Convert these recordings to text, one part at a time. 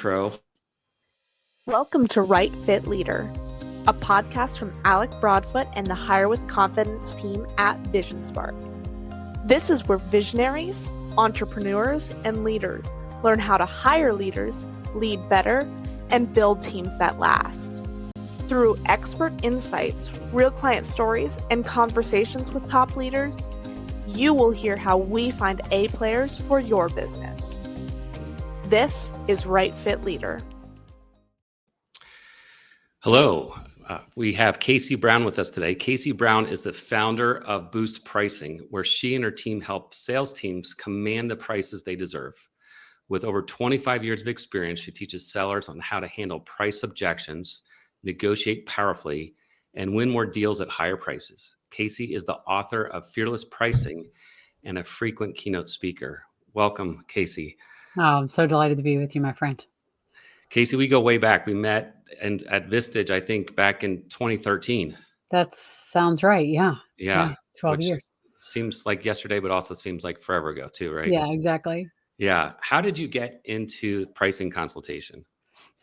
intro. Welcome to Right Fit Leader, a podcast from Alec, Broadfoot, and the Hire with Confidence team at VisionSpark. This is where visionaries, entrepreneurs, and leaders learn how to hire leaders, lead better, and build teams that last. Through expert insights, real client stories, and conversations with top leaders, you will hear how we find A players for your business. This is Right Fit Leader. Hello, we have Casey Brown with us today. Casey Brown is the founder of Boost Pricing, where she and her team help sales teams command the prices they deserve. With over 25 years of experience, she teaches sellers on how to handle price objections, negotiate powerfully, and win more deals at higher prices. Casey is the author of Fearless Pricing and a frequent keynote speaker. Welcome, Casey. Oh, I'm so delighted to be with you, my friend. Casey, we go way back. We met at Vistage, I think, back in 2013. That sounds right. Yeah. 12 years. Seems like yesterday, but also seems like forever ago too, right? Yeah, exactly. Yeah. How did you get into pricing consultation?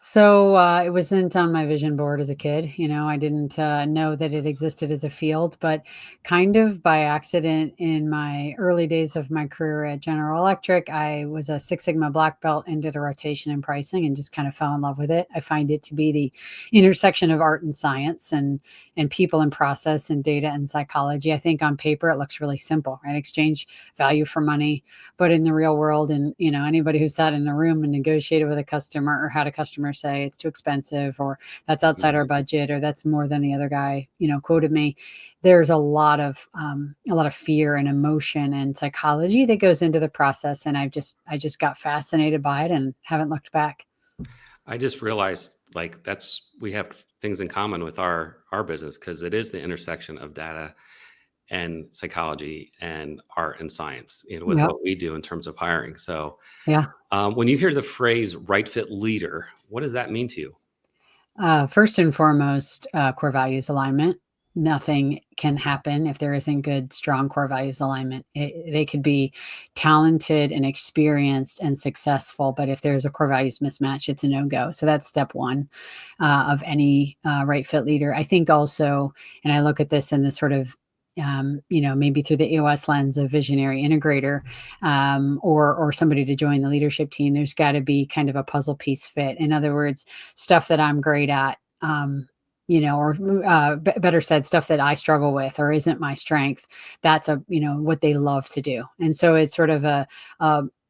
So it wasn't on my vision board as a kid. I didn't know that it existed as a field, but kind of by accident in my early days of my career at General Electric, I was a Six Sigma black belt and did a rotation in pricing and just kind of fell in love with it. I find it to be the intersection of art and science and people and process and data and psychology. I think on paper, it looks really simple, right? Exchange value for money. But in the real world, and anybody who sat in a room and negotiated with a customer or had a customer say it's too expensive or that's outside our budget or that's more than the other guy quoted me, there's a lot of fear and emotion and psychology that goes into the process, and I just got fascinated by it and haven't looked back. I just realized we have things in common with our business, because it is the intersection of data and psychology and art and science with what we do in terms of hiring. So when you hear the phrase right fit leader, what does that mean to you? First and foremost, core values alignment. Nothing can happen if there isn't good, strong core values alignment. They could be talented and experienced and successful, but if there's a core values mismatch, it's a no-go. So that's step one of any right fit leader. I think also, and I look at this in this sort of maybe through the EOS lens of visionary integrator, or somebody to join the leadership team, there's got to be kind of a puzzle piece fit. In other words, stuff that I'm great at, better said, stuff that I struggle with or isn't my strength. That's what they love to do. And so it's sort of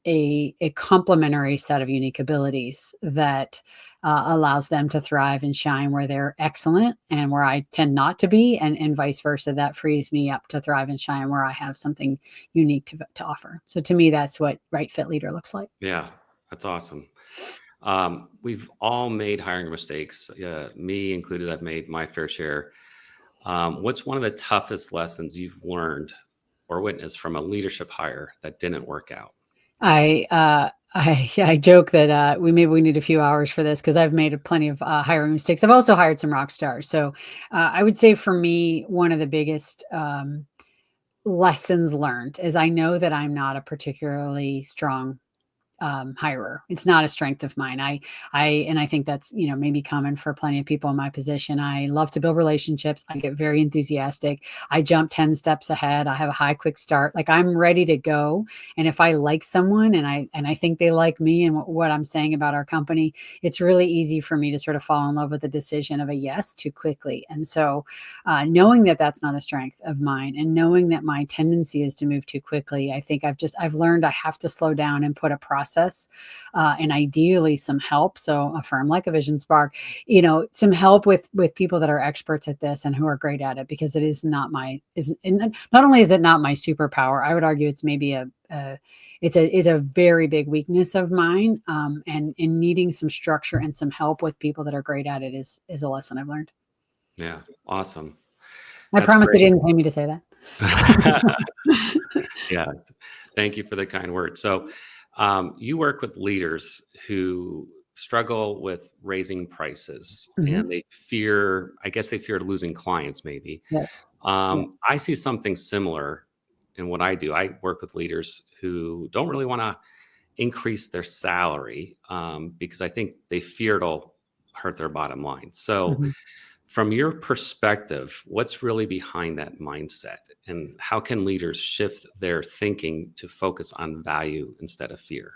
a complementary set of unique abilities that allows them to thrive and shine where they're excellent and where I tend not to be, and vice versa. That frees me up to thrive and shine where I have something unique to offer. So to me, that's what right fit leader looks like. Yeah, that's awesome. We've all made hiring mistakes, me included. I've made my fair share. What's one of the toughest lessons you've learned or witnessed from a leadership hire that didn't work out? I joke that we need a few hours for this because I've made plenty of hiring mistakes. I've also hired some rock stars. So I would say for me, one of the biggest lessons learned is I know that I'm not a particularly strong hirer. It's not a strength of mine. I think that's, maybe common for plenty of people in my position. I love to build relationships. I get very enthusiastic. I jump 10 steps ahead. I have a high, quick start. Like I'm ready to go. And if I like someone and I think they like me and what I'm saying about our company, it's really easy for me to sort of fall in love with the decision of a yes too quickly. And so knowing that that's not a strength of mine and knowing that my tendency is to move too quickly, I think I've learned I have to slow down and put a process and ideally some help. So a firm like a VisionSpark, some help with people that are experts at this and who are great at it, because it is not not only is it not my superpower, I would argue it's maybe it's a very big weakness of mine. And in needing some structure and some help with people that are great at it is a lesson I've learned. Yeah. Awesome. I promise they didn't pay me to say that. Yeah. Thank you for the kind words. So you work with leaders who struggle with raising prices, and they fear losing clients maybe. Yes. I see something similar in what I do. I work with leaders who don't really want to increase their salary because I think they fear it'll hurt their bottom line. So Mhm. from your perspective, what's really behind that mindset, and how can leaders shift their thinking to focus on value instead of fear?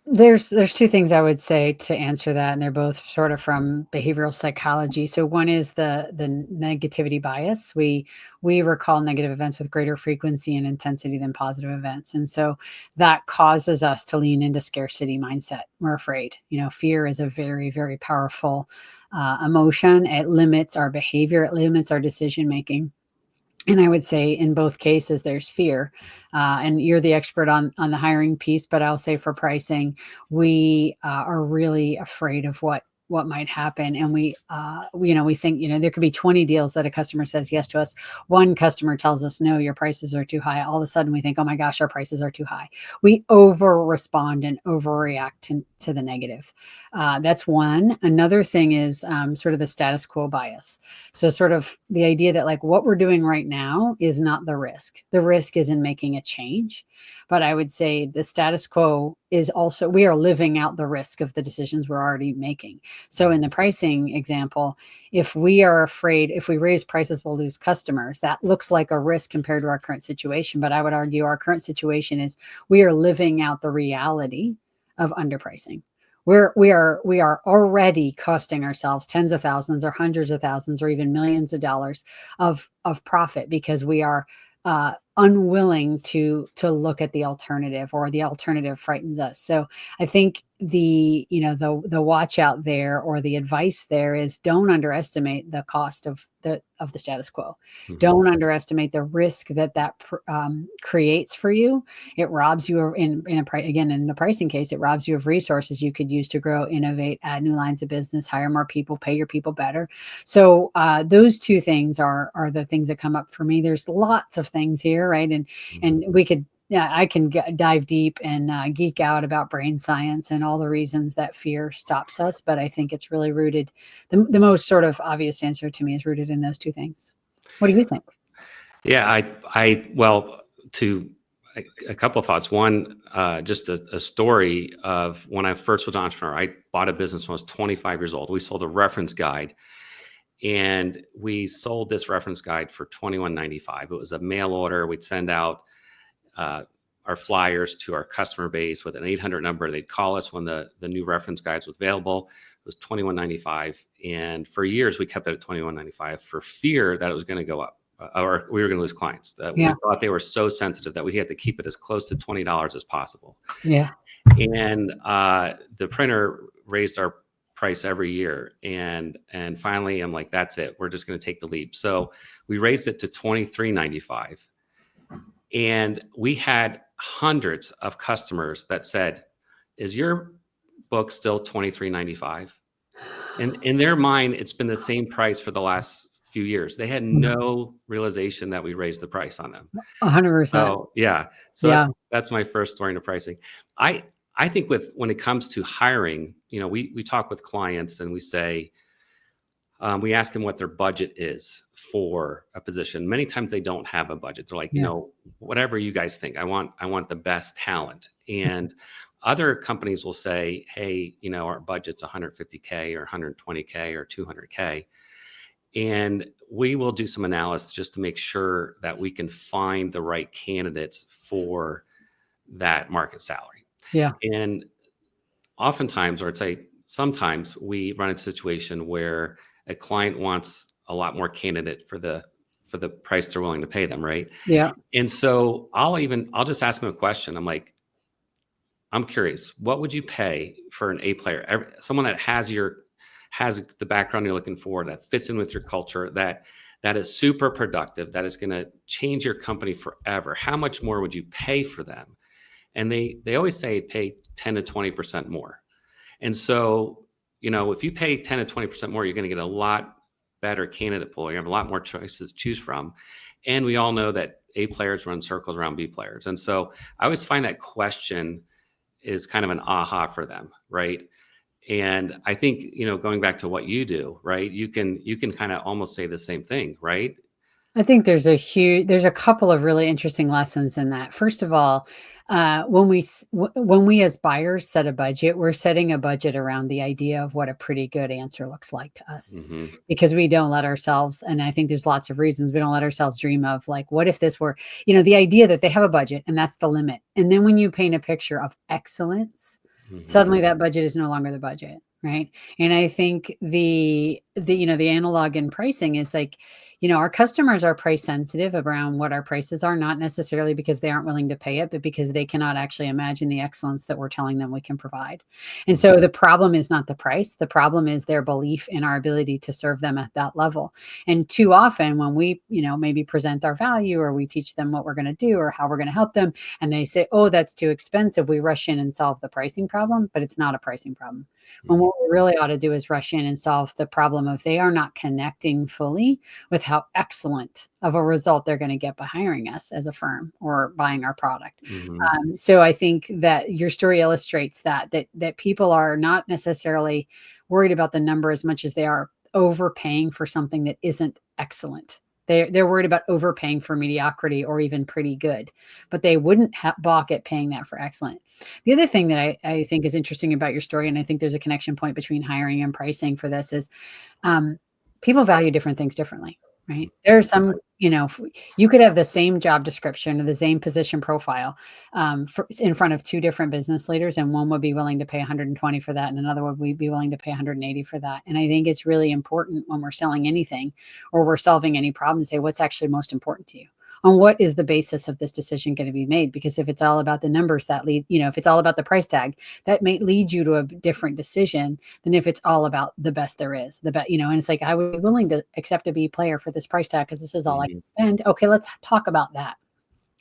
There's two things I would say to answer that, and they're both sort of from behavioral psychology. So one is the negativity bias. We recall negative events with greater frequency and intensity than positive events, and so that causes us to lean into scarcity mindset. We're afraid. Fear is a very, very powerful emotion. It limits our behavior. It limits our decision making. And I would say in both cases, there's fear. And you're the expert on the hiring piece, but I'll say for pricing, we are really afraid of what might happen. And we think, there could be 20 deals that a customer says yes to us. One customer tells us, no, your prices are too high. All of a sudden we think, oh my gosh, our prices are too high. We over respond and overreact to the negative. That's one. Another thing is sort of the status quo bias. So sort of the idea that like what we're doing right now is not the risk. The risk is in making a change. But I would say the status quo is also, we are living out the risk of the decisions we're already making. So in the pricing example, if we are afraid, if we raise prices, we'll lose customers, that looks like a risk compared to our current situation. But I would argue our current situation is we are living out the reality of underpricing. We are already costing ourselves tens of thousands or hundreds of thousands or even millions of dollars of profit because we are unwilling to look at the alternative, or the alternative frightens us. So I think the watch out there, or the advice there, is don't underestimate the cost of the status quo. Mhm. Don't underestimate the risk that creates for you. It robs you of, in the pricing case, it robs you of resources you could use to grow, innovate, add new lines of business, hire more people, pay your people better. So those two things are the things that come up for me. There's lots of things here, right? And we could, I can dive deep and geek out about brain science and all the reasons that fear stops us. But I think it's really rooted. The most sort of obvious answer to me is rooted in those two things. What do you think? Yeah, well, a couple of thoughts. One, just a story of when I first was an entrepreneur. I bought a business when I was 25 years old. We sold a reference guide, and we sold this reference guide for $21.95. It was a mail order. We'd send out our flyers to our customer base with an 800 number. They'd call us when the new reference guides was available. It was $21.95. And for years, we kept it at $21.95 for fear that it was going to go up, or we were going to lose clients. We thought they were so sensitive that we had to keep it as close to $20 as possible. Yeah. And the printer raised our price every year. And finally, I'm like, that's it. We're just going to take the leap. So we raised it to $23.95. And we had hundreds of customers that said, is your book still $23.95? And in their mind, it's been the same price for the last few years. They had no realization that we raised the price on them. 100%. So yeah. So Yeah. that's my first story into pricing. I think when it comes to hiring, we talk with clients and we say, we ask them what their budget is for a position. Many times they don't have a budget. They're like, whatever you guys think. I want the best talent. And other companies will say, hey, our budget's $150K or $120K or $200K. And we will do some analysis just to make sure that we can find the right candidates for that market salary. Yeah. And oftentimes, or I'd say sometimes, we run into a situation where a client wants a lot more candidate for the price they're willing to pay them, right? Yeah. And so I'll just ask them a question. I'm like, I'm curious, what would you pay for an A player? Someone that has the background you're looking for, that fits in with your culture, that is super productive, that is going to change your company forever. How much more would you pay for them? And they always say pay 10 to 20% more. And so, if you pay 10 to 20% more, you're going to get a lot better candidate pool. You have a lot more choices to choose from. And we all know that A players run circles around B players. And so I always find that question is kind of an aha for them, right? And I think, going back to what you do, right? You can kind of almost say the same thing, right? I think there's a couple of really interesting lessons in that. First of all, when we as buyers set a budget, we're setting a budget around the idea of what a pretty good answer looks like to us, Hmm. because we don't let ourselves, and I think there's lots of reasons we don't let ourselves dream of, like, what if this were, the idea that they have a budget and that's the limit. And then when you paint a picture of excellence, Hmm. suddenly that budget is no longer the budget, right? And I think the analog in pricing is like, our customers are price sensitive around what our prices are, not necessarily because they aren't willing to pay it, but because they cannot actually imagine the excellence that we're telling them we can provide. And so the problem is not the price. The problem is their belief in our ability to serve them at that level. And too often when we, maybe present our value, or we teach them what we're going to do or how we're going to help them, and they say, oh, that's too expensive, we rush in and solve the pricing problem, but it's not a pricing problem. When Hmm. what we really ought to do is rush in and solve the problem of they are not connecting fully with how excellent of a result they're going to get by hiring us as a firm or buying our product. Hmm. So I think that your story illustrates that people are not necessarily worried about the number as much as they are overpaying for something that isn't excellent. They're worried about overpaying for mediocrity or even pretty good, but they wouldn't balk at paying that for excellent. The other thing that I think is interesting about your story, and I think there's a connection point between hiring and pricing for this, is um, people value different things differently, right? There are some, you could have the same job description or the same position profile in front of two different business leaders, and one would be willing to pay 120 for that, and another would be willing to pay 180 for that. And I think it's really important when we're selling anything or we're solving any problem to say what's actually most important to you. On what is the basis of this decision going to be made? Because if it's all about the numbers that lead, if it's all about the price tag, that may lead you to a different decision than if it's all about the best there is. And it's like, I would be willing to accept a B player for this price tag because this is all I Hmm. can spend. Okay, let's talk about that.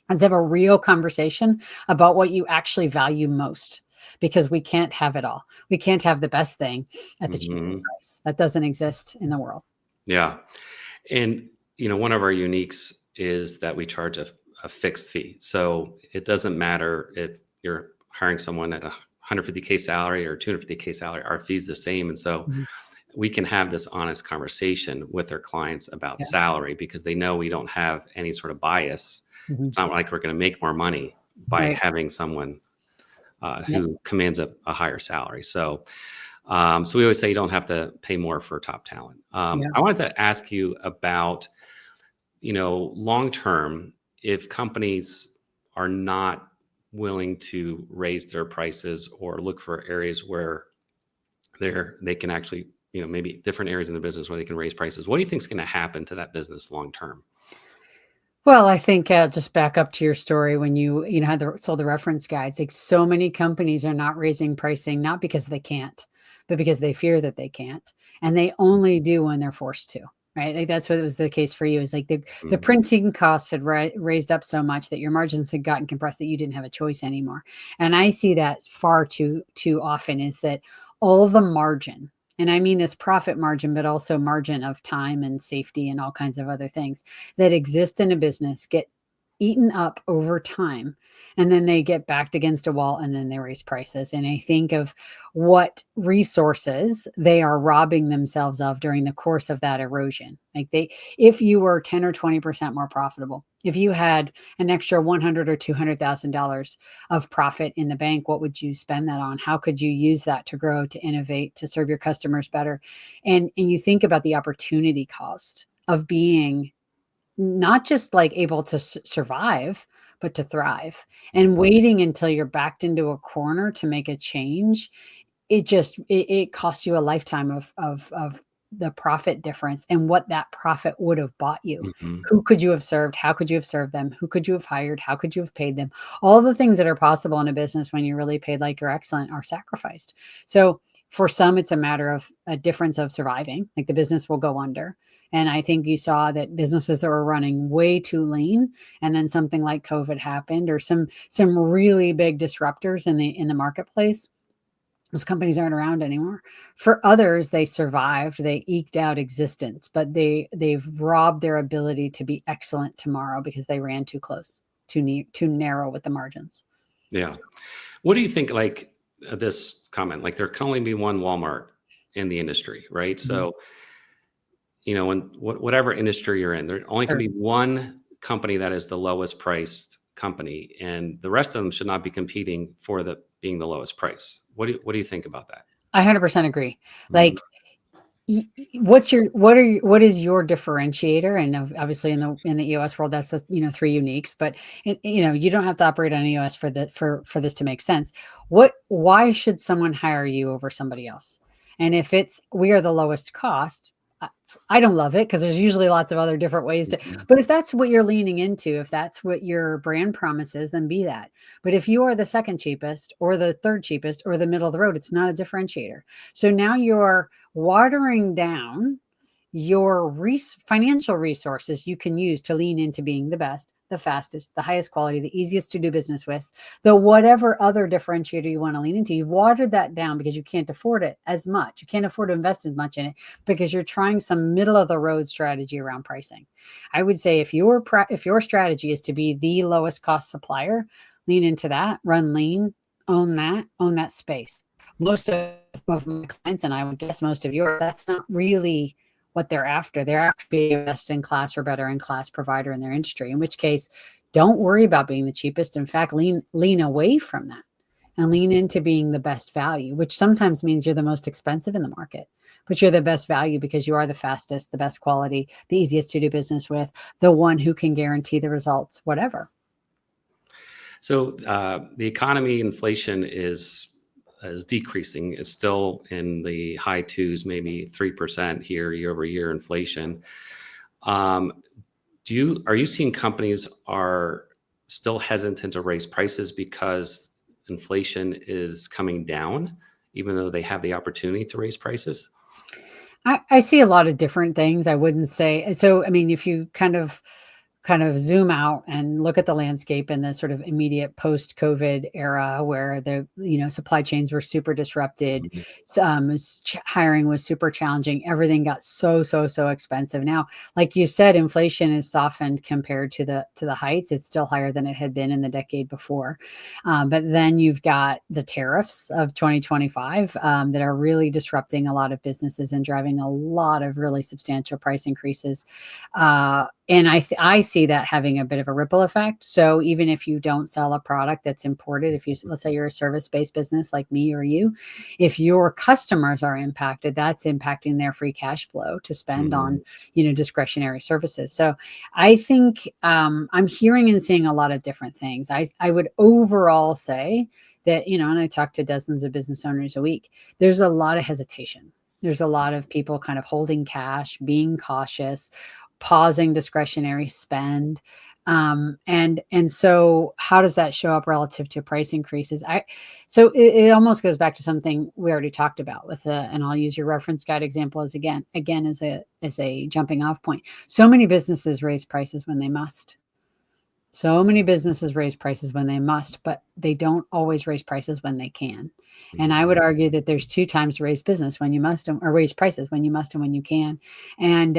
Let's have a real conversation about what you actually value most, because we can't have it all. We can't have the best thing at the cheapest Hmm. price. That doesn't exist in the world. Yeah. And, one of our uniques is that we charge a fixed fee. So it doesn't matter if you're hiring someone at a 150K salary or 250K salary, our fee's the same. And so Mhm. we can have this honest conversation with our clients about Yeah. salary because they know we don't have any sort of bias. Mhm. It's not like we're going to make more money by Right. having someone Yep. who commands a higher salary. So we always say you don't have to pay more for top talent. Yeah. I wanted to ask you about, long term, if companies are not willing to raise their prices or look for areas where they can actually, maybe different areas in the business where they can raise prices. What do you think is going to happen to that business long term? Well, I think just back up to your story when you had sold the reference guides. Like, so many companies are not raising pricing, not because they can't, but because they fear that they can't, and they only do when they're forced to. Right? Like, that's what was the case for you. Is like the Mhm. printing costs had raised up so much that your margins had gotten compressed that you didn't have a choice anymore. And I see that far too often, is that all the margin, and I mean this profit margin, but also margin of time and safety and all kinds of other things that exist in a business, get eaten up over time, and then they get backed against a wall, and then they raise prices. And I think of what resources they are robbing themselves of during the course of that erosion. Like, if you were 10 or 20% more profitable, if you had an extra 100 or $200,000 of profit in the bank, what would you spend that on? How could you use that to grow, to innovate, to serve your customers better? And you think about the opportunity cost of being not just like able to survive, but to thrive. And Mhm. waiting until you're backed into a corner to make a change, it costs you a lifetime of the profit difference and what that profit would have bought you. Mhm. Who could you have served? How could you have served them? Who could you have hired? How could you have paid them? All the things that are possible in a business when you're really paid like you're excellent are sacrificed. So for some, it's a matter of a difference of surviving, like the business will go under. And I think you saw that businesses that were running way too lean, and then something like COVID happened, or some really big disruptors in the marketplace, those companies aren't around anymore. For others, they survived, they eked out existence, but they've robbed their ability to be excellent tomorrow because they ran too close, too narrow with the margins. Yeah. What do you think, like this comment, like there can only be one Walmart in the industry, right? Mhm. So in whatever industry you're in, there only can Sure. be one company that is the lowest priced company, and the rest of them should not be competing for being the lowest price. What do you think about that? I 100% agree. Mhm. Like, what is your differentiator? And obviously in the EOS world, that's the 3 uniques, but you don't have to operate on EOS for this to make sense. Why should someone hire you over somebody else? And if we are the lowest cost, I don't love it because there's usually lots of other different ways to, Mhm. but if that's what you're leaning into, if that's what your brand promise is, then be that. But if you are the second cheapest or the third cheapest or the middle of the road, it's not a differentiator. So now you're watering down your financial resources you can use to lean into being the best, the fastest, the highest quality, the easiest to do business with, the whatever other differentiator you want to lean into. You've watered that down because you can't afford it as much. You can't afford to invest as much in it because you're trying some middle of the road strategy around pricing. I would say if your strategy is to be the lowest cost supplier, lean into that, run lean, own that space. Most of my clients, and I would guess most of yours, that's not really what they're after. They're after being a best in class or better in class provider in their industry, in which case, don't worry about being the cheapest. In fact, lean away from that and lean into being the best value, which sometimes means you're the most expensive in the market, but you're the best value because you are the fastest, the best quality, the easiest to do business with, the one who can guarantee the results, whatever. So the economy, inflation is decreasing. It's still in the high twos, maybe 3% here year over year inflation. Are you seeing companies are still hesitant to raise prices because inflation is coming down, even though they have the opportunity to raise prices? I see a lot of different things. I wouldn't say so. I mean, if you kind of zoom out and look at the landscape in the sort of immediate post-COVID era where the supply chains were super disrupted, hiring was super challenging, everything got so expensive. Now, like you said, inflation is softened compared to the heights. It's still higher than it had been in the decade before, but then you've got the tariffs of 2025 that are really disrupting a lot of businesses and driving a lot of really substantial price increases. And I see that having a bit of a ripple effect. So even if you don't sell a product that's imported, let's say you're a service-based business like me or you, if your customers are impacted, that's impacting their free cash flow to spend on, discretionary services. So I think I'm hearing and seeing a lot of different things. I would overall say that, and I talk to dozens of business owners a week, there's a lot of hesitation. There's a lot of people kind of holding cash, being cautious, pausing discretionary spend. And so how does that show up relative to price increases? So it almost goes back to something we already talked about and I'll use your reference guide example as a jumping off point. So many businesses raise prices when they must. So many businesses raise prices when they must, but they don't always raise prices when they can. And I would argue that there's 2 times to raise business when you must, or raise prices when you must and when you can. And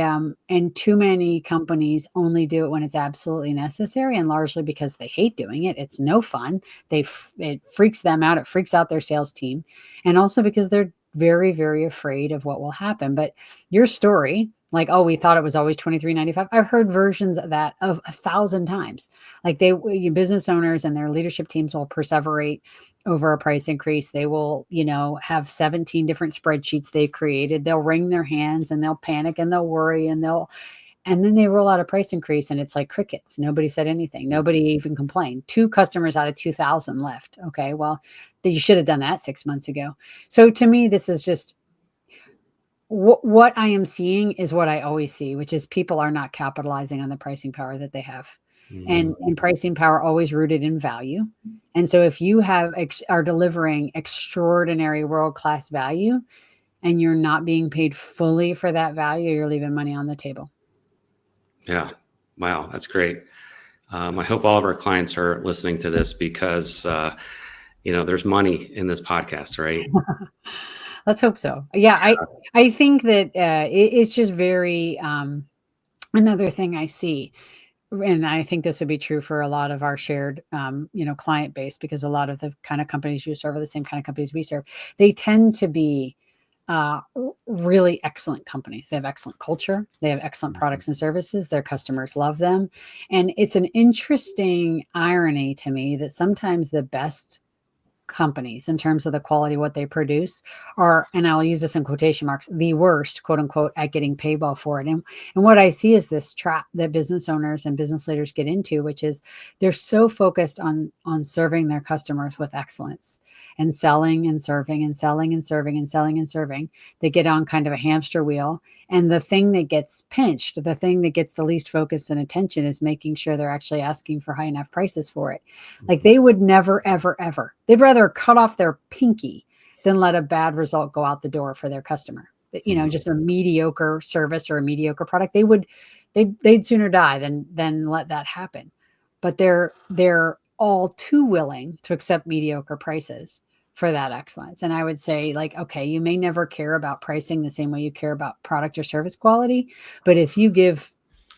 too many companies only do it when it's absolutely necessary, and largely because they hate doing it. It's no fun. It freaks them out. It freaks out their sales team, and also because they're very, very afraid of what will happen. But your story, like, oh, we thought it was always $23.95. I've heard versions of that 1,000 times. Like business owners and their leadership teams will perseverate over a price increase. They will, have 17 different spreadsheets they've created. They'll wring their hands and they'll panic and they'll worry and then they roll out a price increase and it's like crickets. Nobody said anything. Nobody even complained. 2 customers out of 2,000 left. Okay, well, you should have done that 6 months ago. So to me, this is just what I am seeing is what I always see, which is people are not capitalizing on the pricing power that they have. And pricing power always rooted in value. And so if you are delivering extraordinary world-class value and you're not being paid fully for that value, you're leaving money on the table. Yeah. Wow. That's great. I hope all of our clients are listening to this because, there's money in this podcast, right? Let's hope so. Yeah. I think that it's just very, another thing I see, and I think this would be true for a lot of our shared, client base, because a lot of the kind of companies you serve are the same kind of companies we serve. They tend to be really excellent companies. They have excellent culture. They have excellent products and services. Their customers love them. And it's an interesting irony to me that sometimes the best companies in terms of the quality of what they produce are, and I'll use this in quotation marks, the worst, quote unquote, at getting paid well for it. And what I see is this trap that business owners and business leaders get into, which is they're so focused on serving their customers with excellence and selling and serving and selling and serving and selling and serving. They get on kind of a hamster wheel. And the thing that gets pinched, the thing that gets the least focus and attention is making sure they're actually asking for high enough prices for it. Like they would never, ever, ever. They'd rather cut off their pinky than let a bad result go out the door for their customer. You know, just a mediocre service or a mediocre product. They'd sooner die than let that happen. But they're all too willing to accept mediocre prices for that excellence. And I would say, like, okay, you may never care about pricing the same way you care about product or service quality, but if you give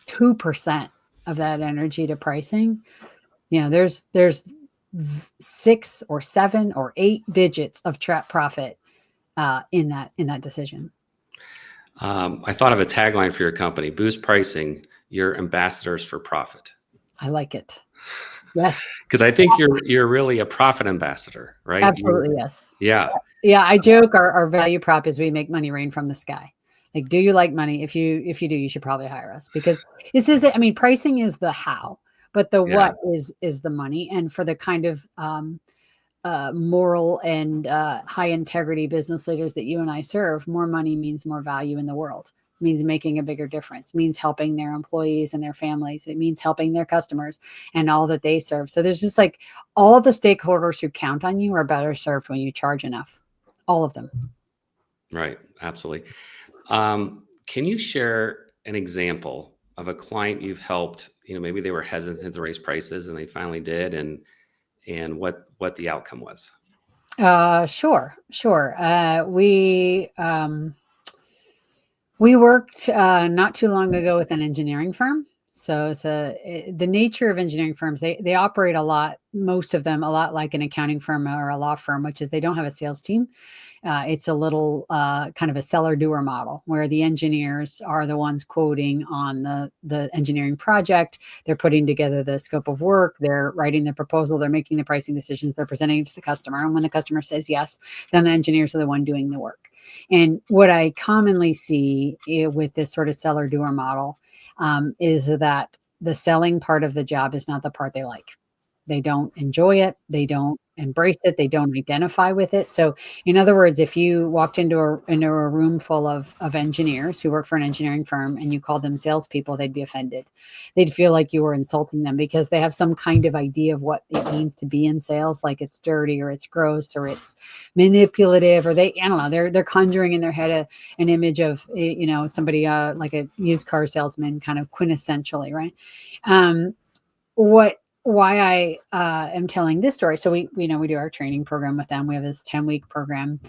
2% of that energy to pricing, you know, there's 6 or 7 or 8 digits of trap profit in that decision. I thought of a tagline for your company: boost pricing, your ambassadors for profit. I like it. Yes. Because I think you're really a profit ambassador, right? Absolutely. Yes. Yeah. Yeah. I joke our value prop is we make money rain from the sky. Like, do you like money? If you do, you should probably hire us, because this is, I mean, pricing is the how, but the what is the money. And for the kind of moral and high integrity business leaders that you and I serve, more money means more value in the world. Means making a bigger difference, means helping their employees and their families. It means helping their customers and all that they serve. So there's just like all of the stakeholders who count on you are better served when you charge enough. All of them. Right. Absolutely. Can you share an example of a client you've helped? You know, maybe they were hesitant to raise prices and they finally did, and what the outcome was? Sure. We worked not too long ago with an engineering firm. So the nature of engineering firms, they operate a lot, most of them a lot like an accounting firm or a law firm, which is they don't have a sales team. It's a little kind of a seller-doer model where the engineers are the ones quoting on the engineering project. They're putting together the scope of work. They're writing the proposal. They're making the pricing decisions. They're presenting it to the customer. And when the customer says yes, then the engineers are the one doing the work. And what I commonly see with this sort of seller-doer model is that the selling part of the job is not the part they like. They don't enjoy it. They don't embrace it. They don't identify with it. So in other words, if you walked into a room full of engineers who work for an engineering firm and you called them salespeople, they'd be offended. They'd feel like you were insulting them because they have some kind of idea of what it means to be in sales, like it's dirty or it's gross or it's manipulative, or I don't know, they're conjuring in their head an image of, you know, somebody like a used car salesman, kind of quintessentially, right? Why I am telling this story. So we do our training program with them. We have this 10-week program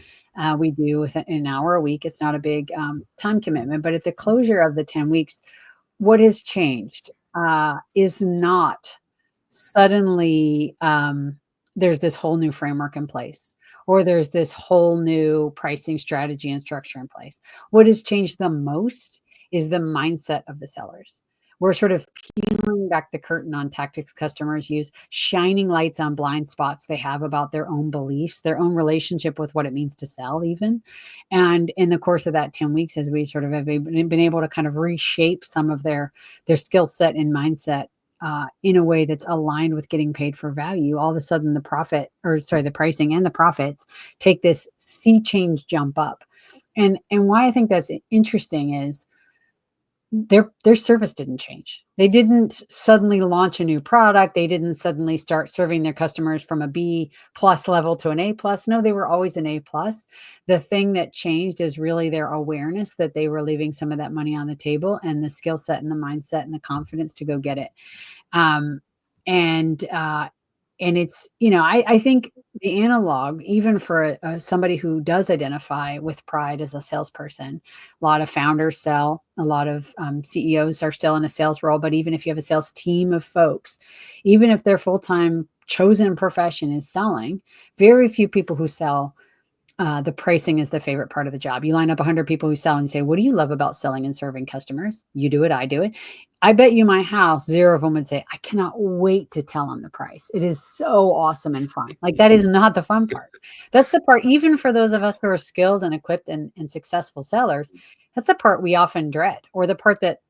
we do with an hour a week. It's not a big time commitment, but at the closure of the 10 weeks, what has changed is not suddenly there's this whole new framework in place, or there's this whole new pricing strategy and structure in place. What has changed the most is the mindset of the sellers. We're sort of peeling back the curtain on tactics customers use, shining lights on blind spots they have about their own beliefs, their own relationship with what it means to sell even. And in the course of that 10 weeks, as we sort of have been able to kind of reshape some of their skill set and mindset in a way that's aligned with getting paid for value, all of a sudden the pricing and the profits take this sea change jump up. And why I think that's interesting is their service didn't change. They didn't suddenly launch a new product. They didn't suddenly start serving their customers from a B+ level to an A+. No, they were always an A+. The thing that changed is really their awareness that they were leaving some of that money on the table, and the skill set and the mindset and the confidence to go get it. And it's, you know, I think the analog, even for somebody who does identify with pride as a salesperson, a lot of founders sell, a lot of CEOs are still in a sales role. But even if you have a sales team of folks, even if their full-time chosen profession is selling, very few people who sell the pricing is the favorite part of the job. You line up 100 people who sell and you say, what do you love about selling and serving customers? You do it, I do it. I bet you my house, 0 of them would say, I cannot wait to tell them the price. It is so awesome and fun. Like, that is not the fun part. That's the part, even for those of us who are skilled and equipped and successful sellers, that's the part we often dread, or the part that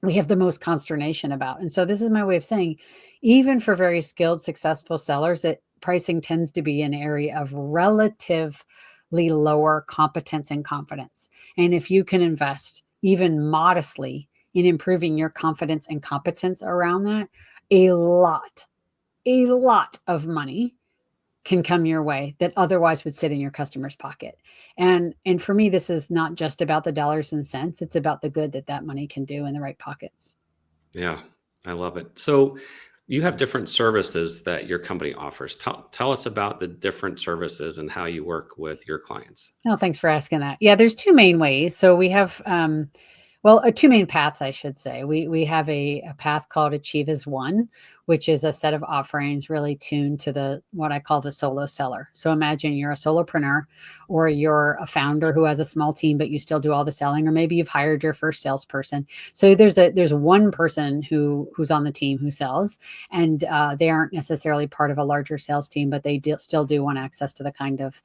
we have the most consternation about. And so this is my way of saying, even for very skilled, successful sellers, that pricing tends to be an area of relatively lower competence and confidence. And if you can invest even modestly in improving your confidence and competence around that, a lot of money can come your way that otherwise would sit in your customer's pocket. And for me, this is not just about the dollars and cents. It's about the good that money can do in the right pockets. Yeah, I love it. So you have different services that your company offers. Tell us about the different services and how you work with your clients. Oh, thanks for asking that. Yeah, there's two main ways. So we have, two main paths, I should say. We have a path called Achieve as One, which is a set of offerings really tuned to what I call the solo seller. So imagine you're a solopreneur, or you're a founder who has a small team, but you still do all the selling, or maybe you've hired your first salesperson. So there's one person who's on the team who sells, and they aren't necessarily part of a larger sales team, but they still do want access to the kind of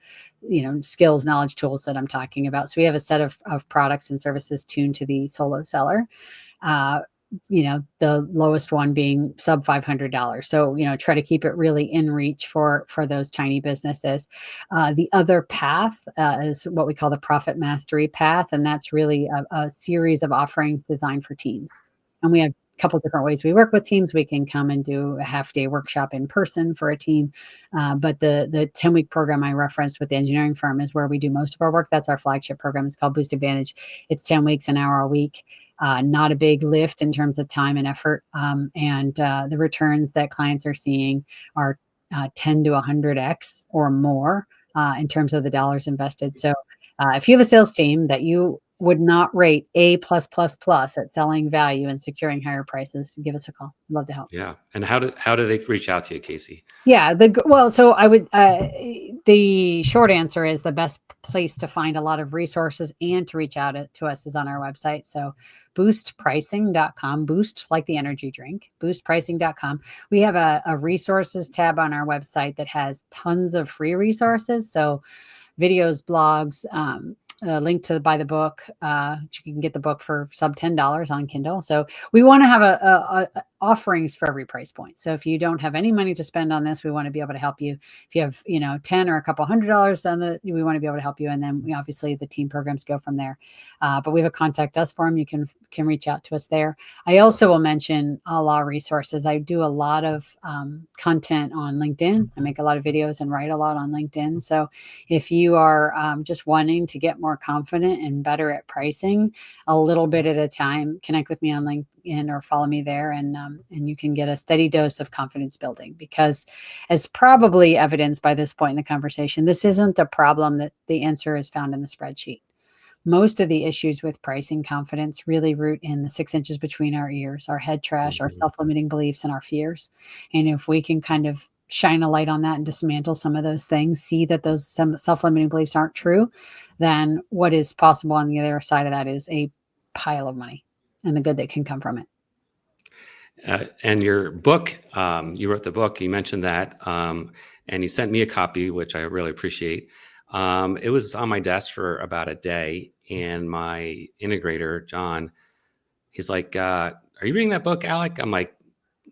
skills, knowledge, tools that I'm talking about. So we have a set of products and services tuned to the solo seller. The lowest one being sub $500. So, try to keep it really in reach for those tiny businesses. The other path is what we call the profit mastery path. And that's really a series of offerings designed for teams. And we have a couple different ways we work with teams. We can come and do a half-day workshop in person for a team. But the 10-week program I referenced with the engineering firm is where we do most of our work. That's our flagship program. It's called Boost Advantage. It's 10 weeks, an hour a week. Not a big lift in terms of time and effort. And the returns that clients are seeing are 10 to 100x or more in terms of the dollars invested. So if you have a sales team that you would not rate A+++ at selling value and securing higher prices, give us a call. I'd love to help. Yeah. And how do they reach out to you, Casey? Yeah. So I would, the short answer is the best place to find a lot of resources and to reach out to us is on our website. So boostpricing.com, boost like the energy drink, boostpricing.com. We have a resources tab on our website that has tons of free resources. So videos, blogs, link to buy the book. You can get the book for sub $10 on Kindle. So we want to have a offerings for every price point. So if you don't have any money to spend on this, we want to be able to help you. If you have, 10 or a couple $100 we want to be able to help you. And then we obviously the team programs go from there. But we have a contact us form. You can reach out to us there. I also will mention a lot of resources. I do a lot of content on LinkedIn. I make a lot of videos and write a lot on LinkedIn. So if you are just wanting to get more confident and better at pricing a little bit at a time, connect with me on LinkedIn or follow me there, and you can get a steady dose of confidence building, because as probably evidenced by this point in the conversation, this isn't a problem that the answer is found in the spreadsheet. Most of the issues with pricing confidence really root in the 6 inches between our ears, our head trash, our self-limiting beliefs, and our fears. And if we can kind of shine a light on that and dismantle some of those things, see that those some self-limiting beliefs aren't true, then what is possible on the other side of that is a pile of money and the good that can come from it. And your book, you wrote the book, you mentioned that, and you sent me a copy, which I really appreciate. It was on my desk for about a day, and my integrator, John, he's like, are you reading that book, Alec? I'm like,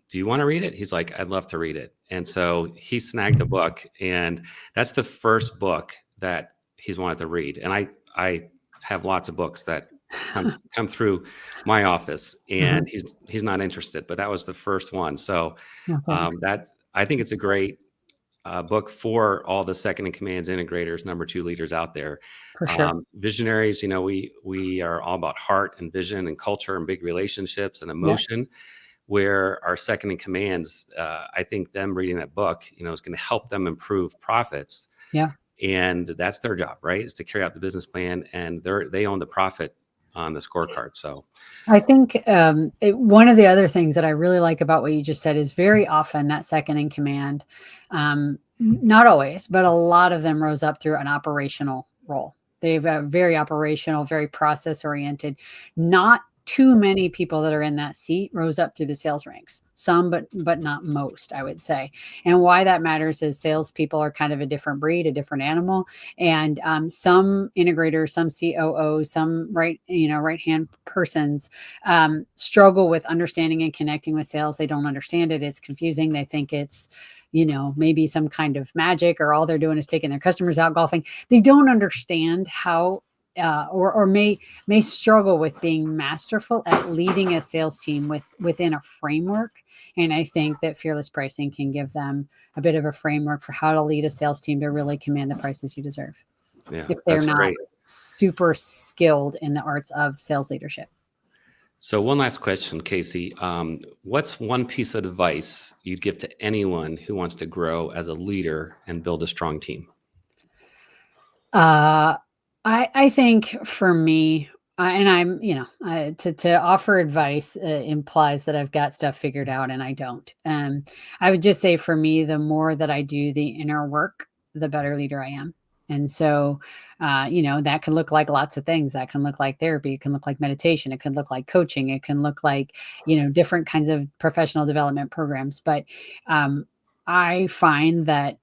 do you want to read it? He's like, I'd love to read it. And so he snagged the book, and that's the first book that he's wanted to read. And I have lots of books that come through my office, and he's not interested, but that was the first one. So that I think it's a great book for all the second in commands, integrators, number 2 leaders out there. For sure. Visionaries, we are all about heart and vision and culture and big relationships and emotion. Where our second in commands, I think them reading that book, is going to help them improve profits. Yeah. And that's their job, right? Is to carry out the business plan, and they own the profit on the scorecard. So I think one of the other things that I really like about what you just said is very often that second in command Not always, but a lot of them rose up through an operational role. They've very operational, very process oriented. Not too many people that are in that seat rose up through the sales ranks. Some, but not most, I would say. And why that matters is salespeople are kind of a different breed, a different animal. And some integrators, some COOs, some right hand persons struggle with understanding and connecting with sales. They don't understand it. It's confusing. They think it's maybe some kind of magic, or all they're doing is taking their customers out golfing. They don't understand how, or may struggle with being masterful at leading a sales team within a framework. And I think that fearless pricing can give them a bit of a framework for how to lead a sales team to really command the prices you deserve. Yeah, if they're that's not great. super skilled in the arts of sales leadership. So one last question, Casey. What's one piece of advice you'd give to anyone who wants to grow as a leader and build a strong team? I think for me, and I'm, to offer advice implies that I've got stuff figured out, and I don't. I would just say for me, the more that I do the inner work, the better leader I am. And so, that can look like lots of things. That can look like therapy. It can look like meditation. It can look like coaching. It can look like, different kinds of professional development programs. But I find that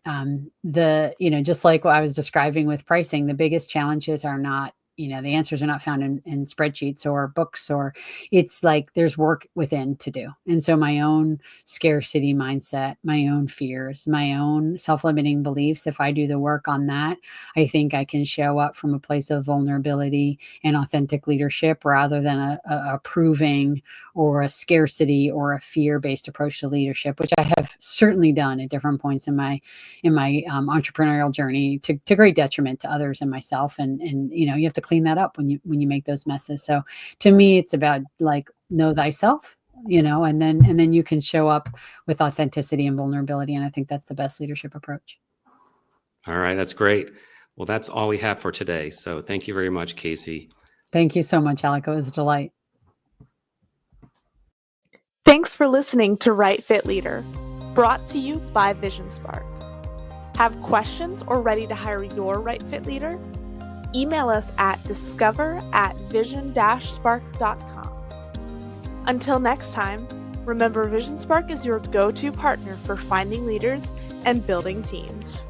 just like what I was describing with pricing, the biggest challenges are not, the answers are not found in spreadsheets or books, or it's like there's work within to do. And so my own scarcity mindset, my own fears, my own self-limiting beliefs, if I do the work on that, I think I can show up from a place of vulnerability and authentic leadership rather than a proving or a scarcity or a fear-based approach to leadership, which I have certainly done at different points in my entrepreneurial journey to great detriment to others and myself. And you have to clean that up when you make those messes. So to me, it's about like know thyself, and then you can show up with authenticity and vulnerability. And I think that's the best leadership approach. All right, that's great. Well, that's all we have for today. So thank you very much, Casey. Thank you so much, Alec. It was a delight. Thanks for listening to Right Fit Leader, brought to you by VisionSpark. Have questions or ready to hire your right fit leader? Email us at discover@vision-spark.com. Until next time, remember VisionSpark is your go-to partner for finding leaders and building teams.